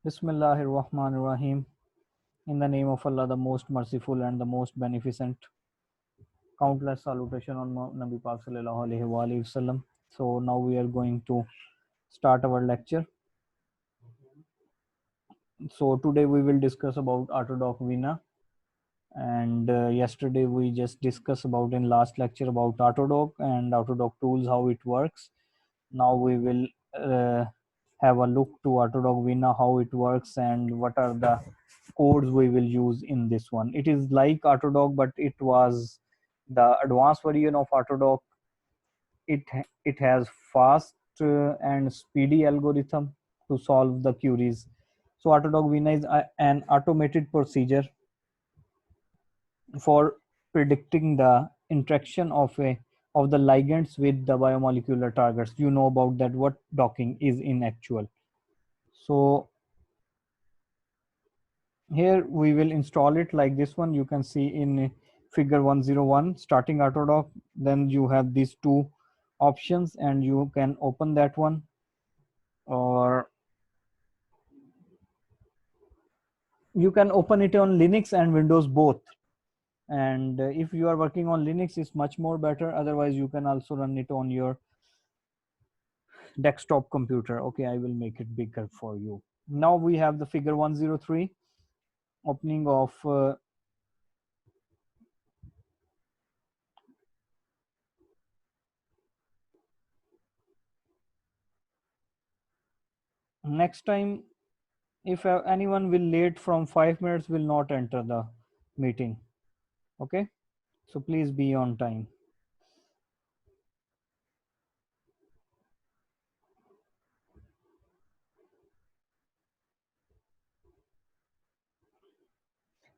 Bismillahir Rahmanir Rahim. In the name of Allah, the most merciful and the most beneficent. Countless salutation on Nabi Pak Sallallahu Alaihi Wasallam. So now we are going to start our lecture. So today we will discuss about Autodog Vina. And yesterday we just discussed about in last lecture about Autodog and Autodog tools, how it works. Now we will have a look to Autodog Vina, how it works and what are the codes we will use in this one. It is like Autodog, but it was the advanced version of Autodog. It has fast and speedy algorithm to solve the queries. So Autodog Vina is an automated procedure for predicting the interaction of the ligands with the biomolecular targets. You know about that, what docking is in actual. So here we will install it like this one. You can see in figure 101 starting Autodock. Then you have these two options and you can open that one, or you can open it on Linux and Windows both. And if you are working on Linux, it's much more better. Otherwise you can also run it on your desktop computer. Okay, I will make it bigger for you. Now we have the figure 103, opening of next time if anyone will late from 5 minutes will not enter the meeting. Okay, so please be on time.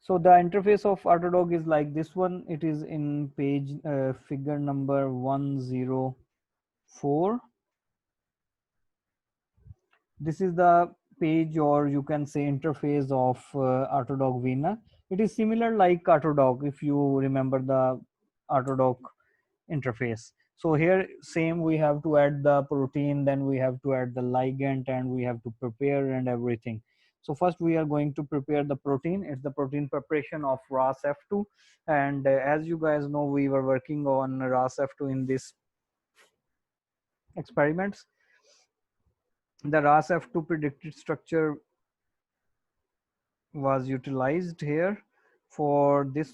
So the interface of Autodog is like this one. It is in page figure number 104. This is the page, or you can say interface of Autodog Vina. It is similar like Autodog if you remember the Autodog interface. So here same, we have to add the protein, then we have to add the ligand, and we have to prepare and everything. So first we are going to prepare the protein. It's the protein preparation of RAS-F2. And as you guys know, we were working on RAS-F2 in this experiments. The RAS-F2 predicted structure was utilized here for this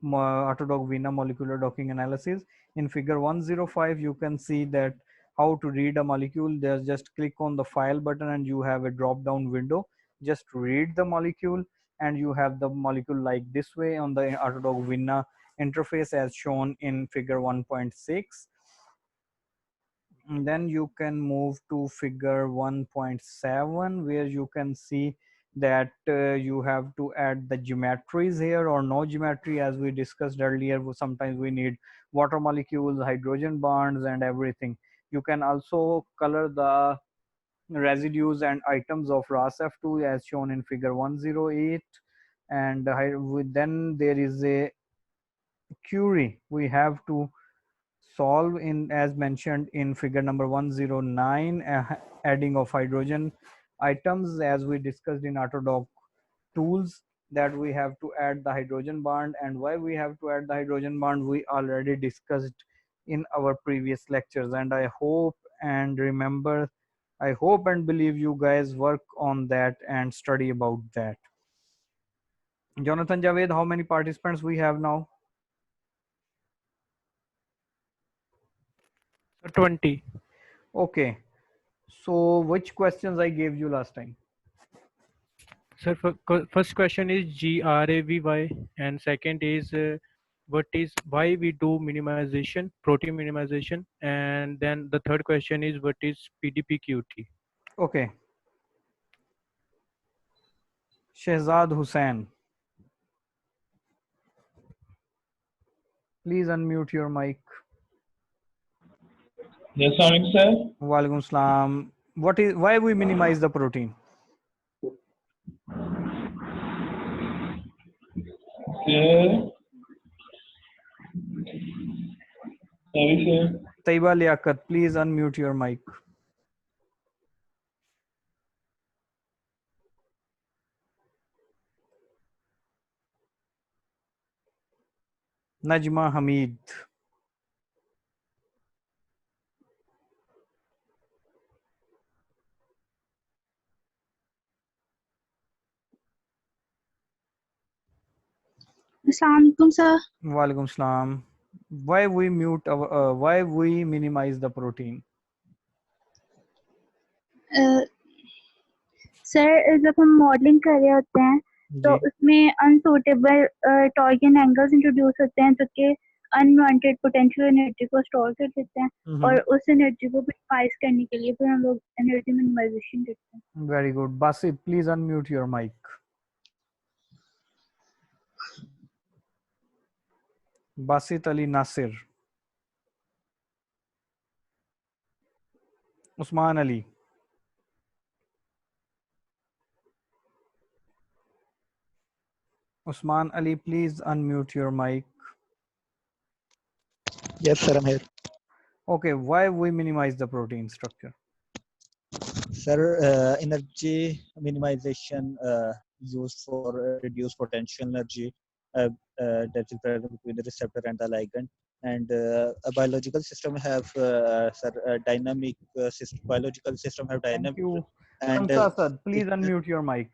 Autodog Vina molecular docking analysis. In figure 105, you can see that how to read a molecule. There's just click on the file button and you have a drop down window. Just read the molecule and you have the molecule like this way on the Autodog Vina interface as shown in figure 1.6. And then you can move to figure 1.7 where you can see that you have to add the geometries here or no geometry, as we discussed earlier. Sometimes we need water molecules, hydrogen bonds and everything. You can also color the residues and items of RAS-F2 as shown in figure 108. And then there is a query we have to solve in as mentioned in figure number 109, adding of hydrogen items, as we discussed in Autodog tools, that we have to add the hydrogen bond. And why we have to add the hydrogen bond we already discussed in our previous lectures. And I hope and remember, I hope and believe you guys work on that and study about that. Jonathan, Javed, how many participants we have now? 20. Okay, so which questions I gave you last time? Sir, first question is GRAVY, and second is what is why we do minimization, protein minimization, and then the third question is what is PDPQT. Okay, Shehzad Hussain, please unmute your mic. Yes, morning, sir. Walaikum salam. Why we minimize the protein? Okay. Sorry, sir. Taiba Liaquat, please unmute your mic. Najma Hamid. Assalamualaikum, sir. Walaikum salam. Why we minimize the protein? Uh, sir जब हम modelling कर रहे होते हैं तो जी उसमें unsuitable torsion angles introduce होते हैं जो कि अनवांटेड पोटेंशियल एनर्जी को स्टोर कर देते हैं और उस एनर्जी को मिनिमाइज करने के लिए फिर हम लोग एनर्जी मिनिमाइजेशन करते हैं. very good. Basit, please unmute your mic. Basit Ali Nasir. Usman Ali. Usman Ali, please unmute your mic. Yes, sir, I'm here. Okay, why we minimize the protein structure? Sir, energy minimization used for reduce potential energy that is present between the receptor and the ligand. And a biological system have sir, a dynamic system. Biological system have Thank dynamic you. and Hamza Asad, please it, unmute your mic.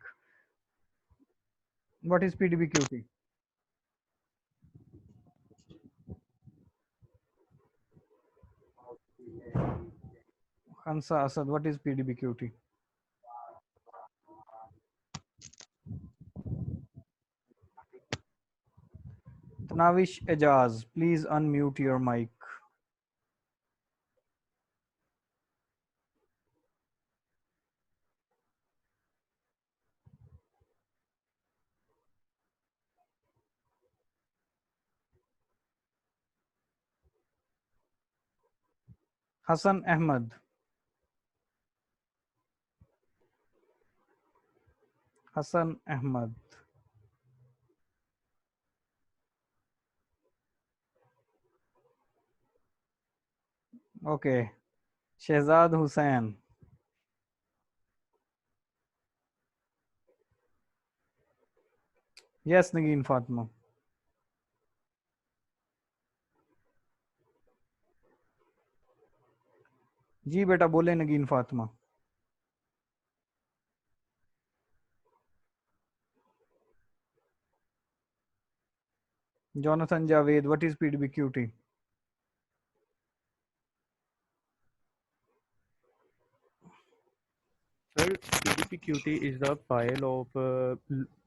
What is PDBQT? Hamza Asad, what is PDBQT? Tanavish Ejaz, please unmute your mic. Hassan Ahmed. Hassan Ahmed. Okay. Shehzad Hussain. Yes, Nagin Fatma. जी बेटा बोले नगीन Fatima. Jonathan Javed, what is PDBQT? Sir, PDPQT is the file of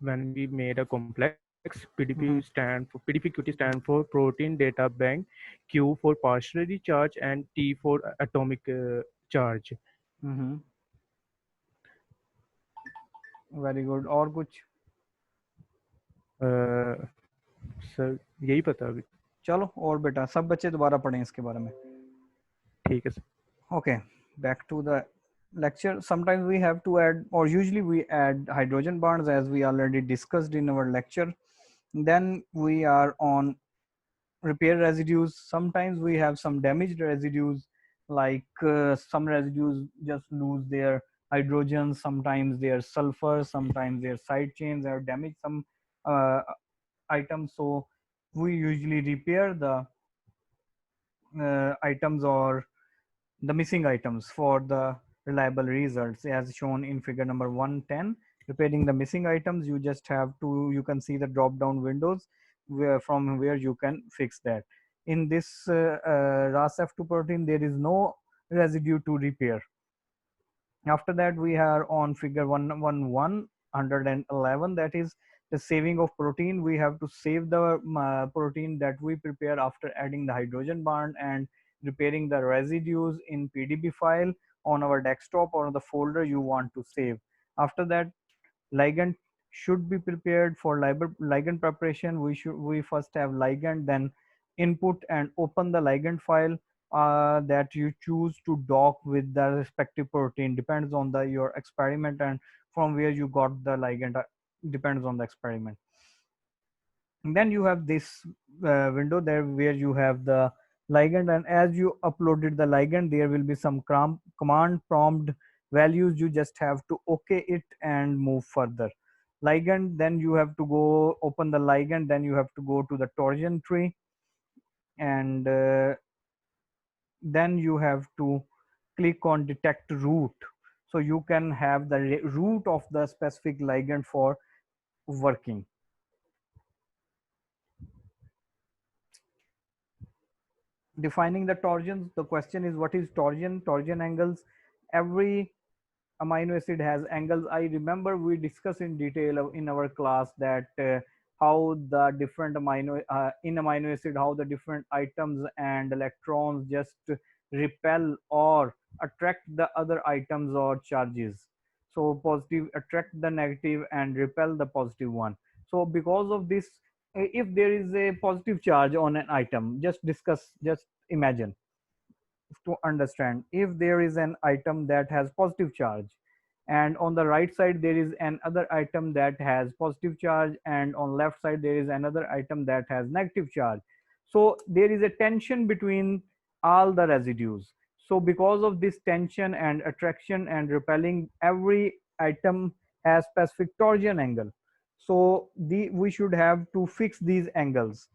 when we made a complex. PDPQT stand for Protein Data Bank, Q for partially charged, and T for atomic charge. Very good. और कुछ? Sir यही पता अभी. चलो और बेटा सब बच्चे दोबारा पढ़ें इसके बारे में. ठीक है sir. Okay, back to the lecture. Sometimes we have to add, or usually we add hydrogen bonds as we already discussed in our lecture. Then we are on repair residues. Sometimes we have some damaged residues, like some residues just lose their hydrogen, sometimes their sulfur, sometimes their side chains are damaged, some items. So we usually repair the items or the missing items for the reliable results, as shown in figure number 110. Repairing the missing items, you just have to, you can see the drop down windows from where you can fix that. In this RASF2 protein, there is no residue to repair. After that, we are on figure 111, that is the saving of protein. We have to save the protein that we prepare after adding the hydrogen bond and repairing the residues in PDB file on our desktop or the folder you want to save. After that, ligand should be prepared. For ligand preparation, we first have ligand, then input and open the ligand file that you choose to dock with the respective protein. Depends on your experiment and from where you got the ligand, depends on the experiment. And then you have this window there where you have the ligand, and as you uploaded the ligand, there will be some command prompt values. You just have to okay it and move further. Ligand, then you have to go open the ligand, then you have to go to the torsion tree. and then you have to click on detect root, so you can have the root of the specific ligand for working. Defining the torsions, the question is what is torsion? Torsion angles. Every amino acid has angles. I remember we discussed in detail in our class that how the different in amino acid, how the different items and electrons just repel or attract the other items or charges. So positive attract the negative and repel the positive one. So because of this, if there is a positive charge on an item, just imagine to understand, if there is an item that has positive charge and on the right side there is another item that has positive charge and on left side there is another item that has negative charge, so there is a tension between all the residues. So because of this tension and attraction and repelling, every item has specific torsion angle. So we should have to fix these angles.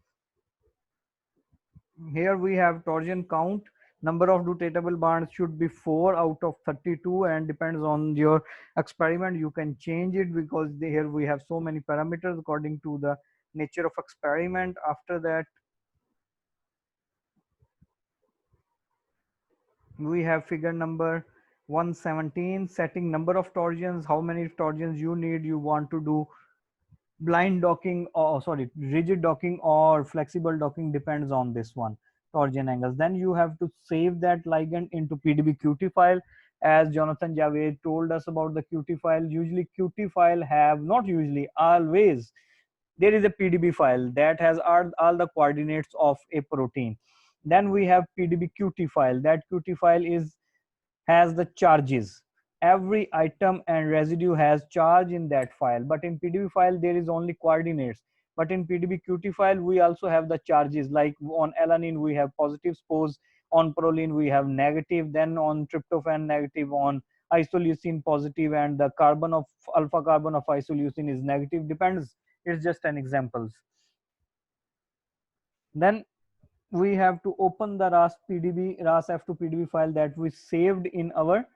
Here we have torsion count. Number of rotatable bonds should be 4 out of 32, and depends on your experiment. You can change it because here we have so many parameters according to the nature of experiment. After that, we have figure number 117, setting number of torsions, how many torsions you need. You want to do blind docking, or sorry, rigid docking or flexible docking, depends on this one, torsion angles. Then you have to save that ligand into pdb qt file, as Jonathan Javed told us about the qt file. Usually qt file have, not usually, always there is a pdb file that has all the coordinates of a protein. Then we have pdb qt file. That qt file has the charges. Every item and residue has charge in that file, but in pdb file there is only coordinates. But in pdb qt file we also have the charges, like on alanine we have positive, suppose on proline we have negative, then on tryptophan negative, on isoleucine positive, and the carbon of alpha carbon of isoleucine is negative, depends. It's just an examples. Then we have to open the ras-f2 pdb file that we saved in our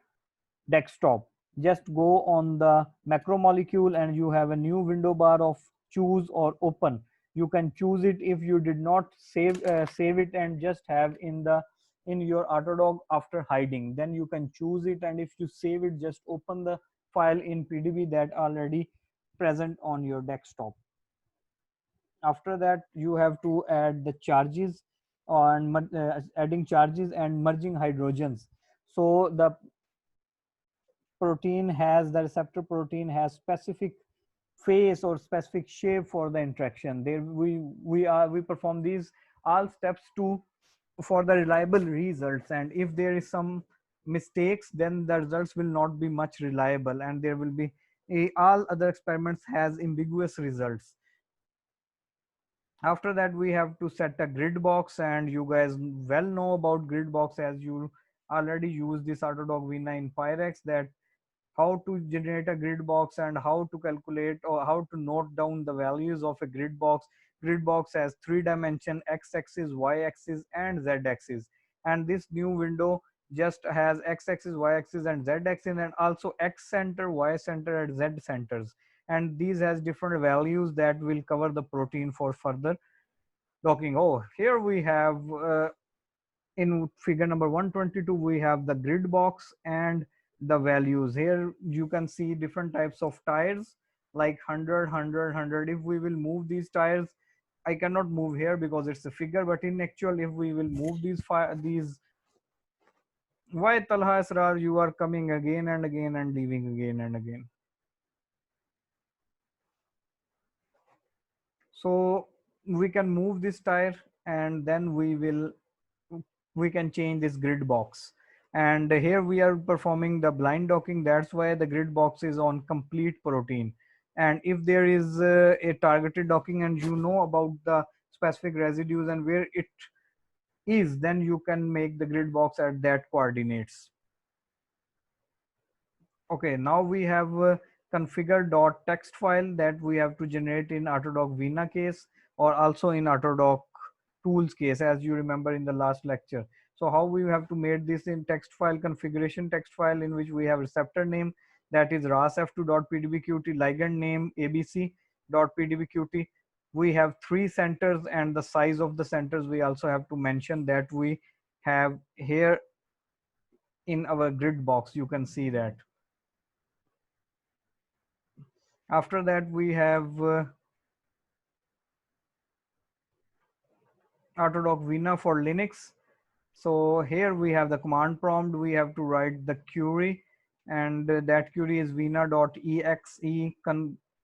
desktop. Just go on the macromolecule and you have a new window bar of choose or open. You can choose it. If you did not save it and just have in your Autodog after hiding, then you can choose it, and if you save it, just open the file in pdb that already present on your desktop. After that, you have to add the charges on adding charges and merging hydrogens. So the receptor protein has specific face or specific shape for the interaction. There we perform these all steps to for the reliable results, and if there is some mistakes, then the results will not be much reliable, and there will be all other experiments has ambiguous results. After that, we have to set a grid box, and you guys well know about grid box as you already use this Autodog Vina in Pyrex, that how to generate a grid box and how to calculate or how to note down the values of a grid box. Grid box has 3 dimension, x-axis, y-axis, and z-axis, and this new window just has x-axis, y-axis, and z-axis, and also x center, y center, and z centers, and these has different values that will cover the protein for further docking. Oh, here we have in figure number 122 we have the grid box and the values. Here you can see different types of tires, like 100. If we will move these tires, I cannot move here because it's a figure, but in actual, if we will move these, why Talha Asrar, you are coming again and again and leaving again and again? So we can move this tire, and then we can change this grid box. And here we are performing the blind docking. That's why the grid box is on complete protein. And if there is a targeted docking and you know about the specific residues and where it is, then you can make the grid box at that coordinates. Okay, now we have configure.txt file that we have to generate in Autodog Vina case, or also in Autodog tools case, as you remember in the last lecture. So how we have to make this in text file configuration text file, in which we have receptor name, that is rasf2.pdbqt, ligand name abc.pdbqt. We have 3 centers, and the size of the centers we also have to mention, that we have here in our grid box. You can see that. After that we have Autodog Vina for Linux. So here we have the command prompt. We have to write the query, and that query is vina.exe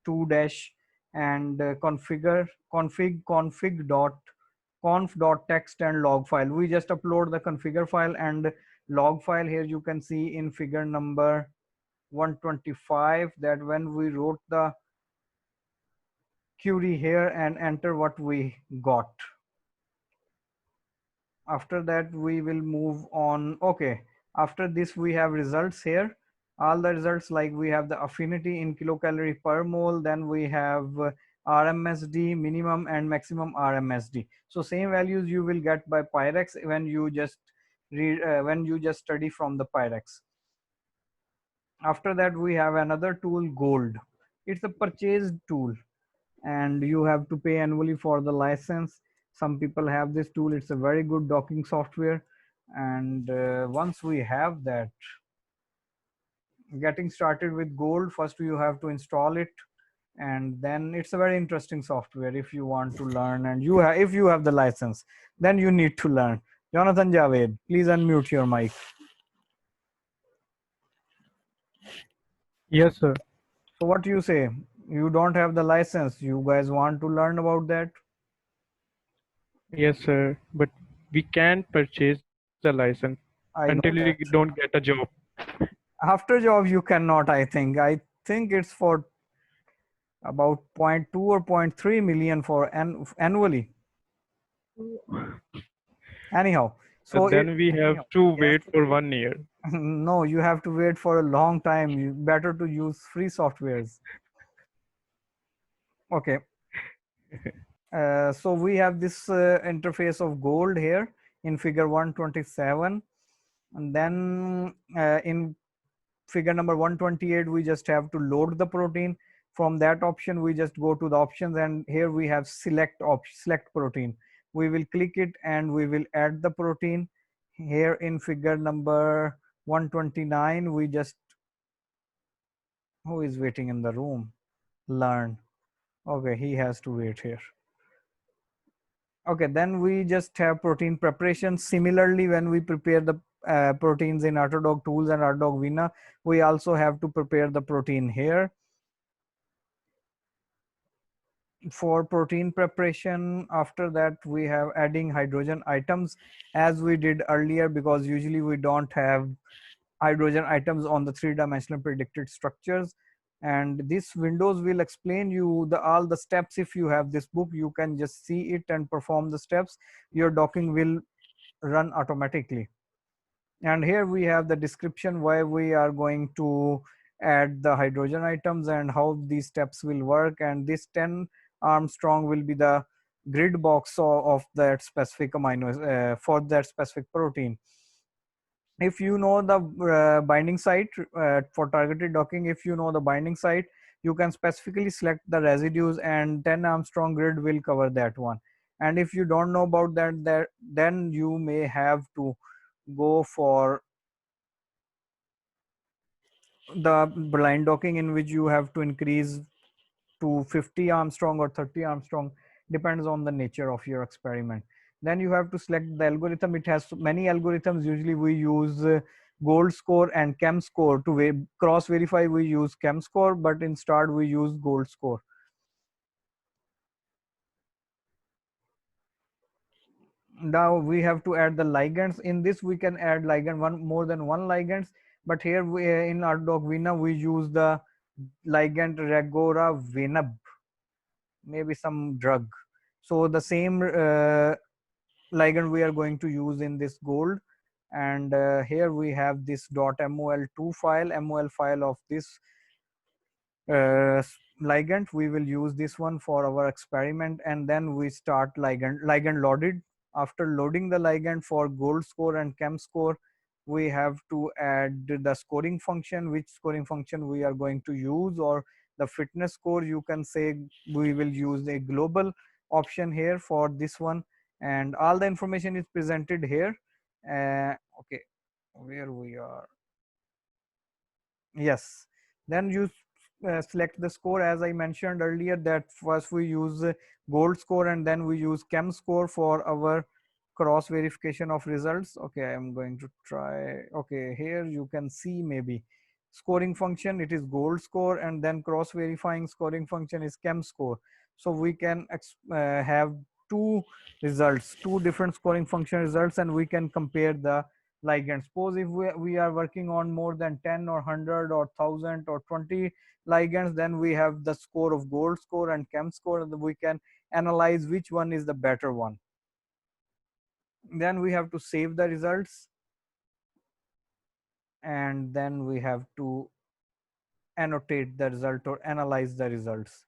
2 dash and config.conf.text and log file. We just upload the configure file and log file. Here you can see in figure number 125 that when we wrote the query here and enter what we got. After that we will move on. Okay, after this we have results here, all the results, like we have the affinity in kilocalorie per mole, then we have RMSD, minimum and maximum RMSD. So same values you will get by Pyrex when you just read when you just study from the Pyrex. After that we have another tool, Gold. It's a purchased tool and you have to pay annually for the license. Some people have this tool. It's a very good docking software, and once we have that, getting started with Gold, first you have to install it, and then it's a very interesting software if you want to learn, and if you have the license, then you need to learn. Jonathan Javed, please unmute your mic. Yes, sir. So what do you say? You don't have the license, you guys want to learn about that? Yes, sir. But we can purchase the license I until know we that. don't get a job. After job you cannot. I think it's for about 0.2 or 0.3 million for annually. Anyhow, so Then we have to wait for 1 year. no, you have to wait for a long time. You better to use free softwares. Okay. So we have this interface of Gold here in figure 127, and then in figure number 128 we just have to load the protein. From that option we just go to the options, and here we have select protein. We will click it and we will add the protein. Here in figure number 129 we just, who is waiting in the room? Learn. Okay, he has to wait here. Okay, then we just have protein preparation. Similarly, when we prepare the proteins in Autodog tools and Autodog Vina, we also have to prepare the protein here. For protein preparation, after that we have adding hydrogen atoms as we did earlier, because usually we don't have hydrogen atoms on the 3-dimensional predicted structures. And this windows will explain you all the steps. If you have this book, you can just see it and perform the steps. Your docking will run automatically. And here we have the description why we are going to add the hydrogen items and how these steps will work. And this 10 Armstrong will be the grid box of that specific amino for that specific protein. If you know the binding site for targeted docking, if you know the binding site, you can specifically select the residues, and 10 Armstrong grid will cover that one. And if you don't know about that, then you may have to go for the blind docking, in which you have to increase to 50 Armstrong or 30 Armstrong, depends on the nature of your experiment. Then you have to select the algorithm. It has many algorithms. Usually we use gold score and chem score. To cross verify we use chem score, but instead we use gold score. Now we have to add the ligands. In this we can add more than one ligands, but here in Autodog Vina we use the ligand regorafenib, maybe some drug. So the same ligand we are going to use in this gold. And here we have this .mol2 file of this ligand. We will use this one for our experiment, and then we start ligand loaded After loading the ligand for gold score and chem score, we have to add the scoring function, which scoring function we are going to use, or the fitness score. You can say we will use a global option here for this one, and all the information is presented here. Okay, where we are. Yes, then you select the score, as I mentioned earlier, that first we use gold score and then we use chem score for our cross verification of results. Okay, I am going to try. Okay, here you can see maybe scoring function, it is gold score, and then cross verifying scoring function is chem score. So we can have two results, two different scoring function results, and we can compare the ligand. Suppose if we are working on more than 10 or 100 or 1000 or 20 ligands, then we have the score of gold score and chem score, and we can analyze which one is the better one. Then we have to save the results, and then we have to annotate the result or analyze the results.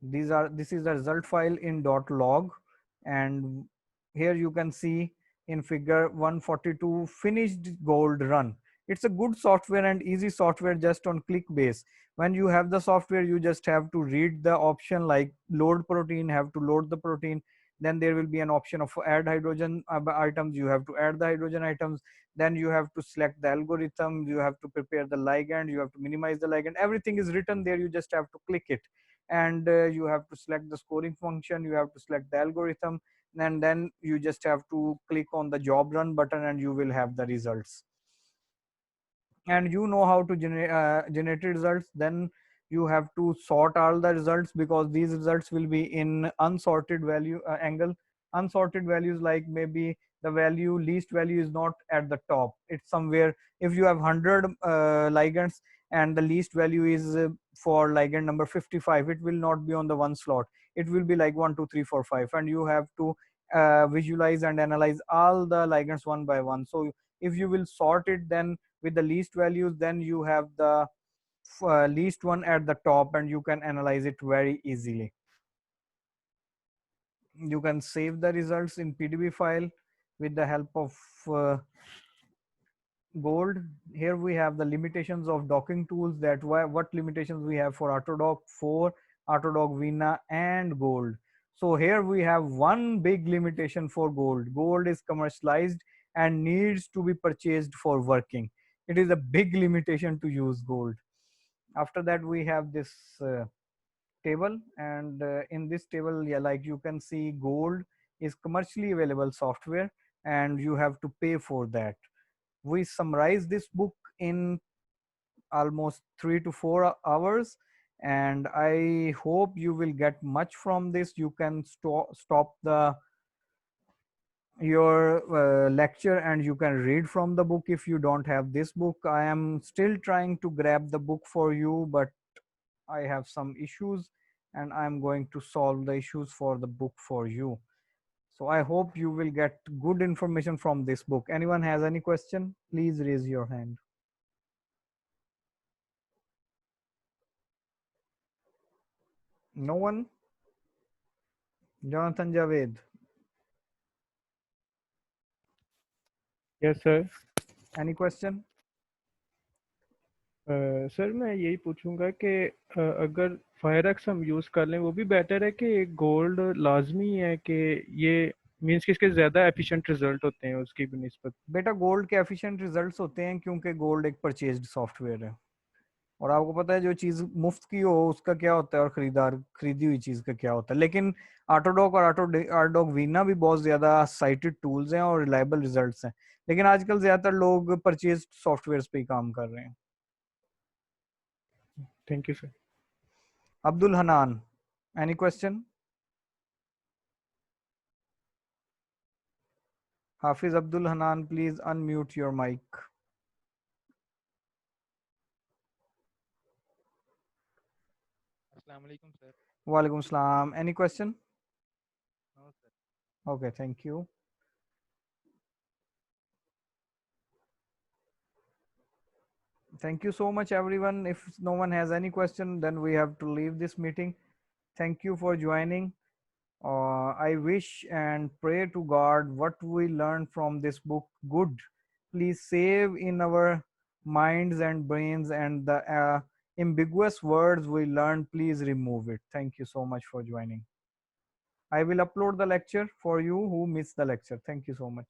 This is the result file in .log, and here you can see in figure 142 finished gold run. It's a good software and easy software just on click base. When you have the software, you just have to read the option like load protein, have to load the protein. Then there will be an option of add hydrogen items. You have to add the hydrogen items. Then you have to select the algorithm. You have to prepare the ligand. You have to minimize the ligand. Everything is written there. You just have to click it, and you have to select the scoring function. You have to select the algorithm, and then you just have to click on the job run button, and you will have the results. And you know how to generate results. Then you have to sort all the results, because these results will be in unsorted value angle. Unsorted values, like maybe the value least value is not at the top, it's somewhere. If you have 100 ligands and the least value is for ligand number 55, it will not be on the one slot, it will be like 1 2 3 4 5, and you have to visualize and analyze all the ligands one by one. So if you will sort it, then with the least values, then you have the least one at the top, and you can analyze it very easily. You can save the results in pdb file with the help of gold. Here we have the limitations of docking tools, that what limitations we have for Autodog 4, Autodog Vina, and gold. So here we have one big limitation for gold. Gold is commercialized and needs to be purchased for working. It is a big limitation to use gold. After that, we have this table, and in this table, yeah, like you can see, gold is commercially available software, and you have to pay for that. We summarize this book in almost 3 to 4 hours, and I hope you will get much from this. You can stop the your lecture and you can read from the book. If you don't have this book, I am still trying to grab the book for you, but I have some issues, and I'm going to solve the issues for the book for you. So I hope you will get good information from this book. Anyone has any question, please raise your hand. No one? Jonathan Javed, Yes, sir. any question? Sir मैं यही पूछूंगा कि अगर फायरक्स हम use कर लें वो भी बेटर है कि गोल्ड लाजमी है कि ये मींस कि इसके ज़्यादा एफिशिएंट रिजल्ट होते हैं उसकी भी निस्बत? बेटा गोल्ड के एफिशिएंट रिजल्ट्स होते हैं क्योंकि गोल्ड एक परचेज्ड सॉफ्टवेयर है, और आपको पता है जो चीज मुफ्त की हो उसका क्या होता है और खरीदार खरीदी हुई चीज का क्या होता है। लेकिन ऑटोडॉक और ऑटोडॉक वीना भी बहुत ज्यादा साइटेड टूल्स हैं और रिलायबल रिजल्ट्स हैं, लेकिन आजकल ज्यादातर लोग परचेज सॉफ्टवेयर पे ही काम कर रहे हैं। Thank you sir. Abdul Hanan, any question? Hafiz Abdul Hanan, please unmute your mic. अस्सलाम वालेकुम सर। वालेकुम सलाम, any question? No sir. Okay, thank you. Thank you so much, everyone. If no one has any question, then we have to leave this meeting. Thank you for joining. I wish and pray to God what we learn from this book good. Please save in our minds and brains, and the ambiguous words we learn, please remove it. Thank you so much for joining. I will upload the lecture for you who missed the lecture. Thank you so much.